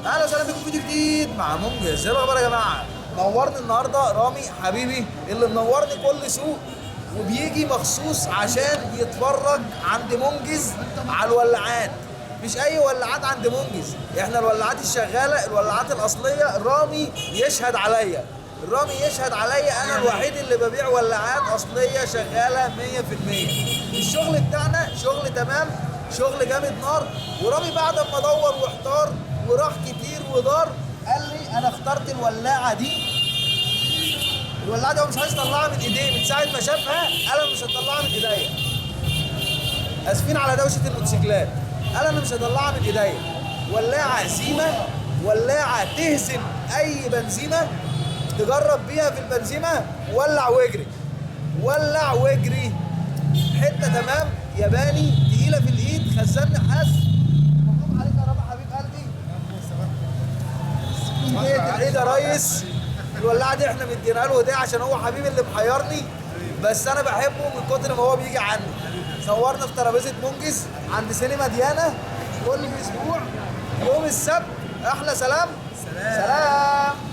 اهلا وسهلا بكم في فيديو جديد مع منجز. ايه الاخبار يا جماعه؟ نورني النهارده رامي حبيبي اللي منورني كل سوق وبيجي مخصوص عشان يتفرج عند منجز على الولاعات. مش اي ولاعات عند منجز، احنا الولاعات الشغاله، الولاعات الاصليه. رامي يشهد عليا، رامي يشهد عليا، انا الوحيد اللي ببيع ولاعات اصليه شغاله 100%. الشغل بتاعنا شغل تمام، شغل جامد نار. ورامي بعد ما دور واحتار وراح كتير ودار قال لي انا اخترت الولاعه دي. الولاعه دي هو مش عايز يطلعها من ايديه، من ساعه ما شافها قال انا مش هطلعها من ايديا. اسفين على دوشه الموتوسيكلات، قال انا مش هطلعها من ايديا. ولاعه زيمه، ولاعه تهزم اي بنزيمه. تجرب بيها في البنزيمه، ولع واجري، ولع واجري. حته تمام، ياباني، تقيله في الايد، خزان نحاس. مبروك عليك يا رامي حبيب قلبي. ايديك العيد يا ريس. الولاعه دي احنا مديناها له هديه عشان هو حبيبي اللي محيرني، بس انا بحبه من كتر ما هو بيجي عني. صورنا في ترابيزه منجز عند سينما ديانا كل اسبوع يوم السبت. احلى سلام. سلام.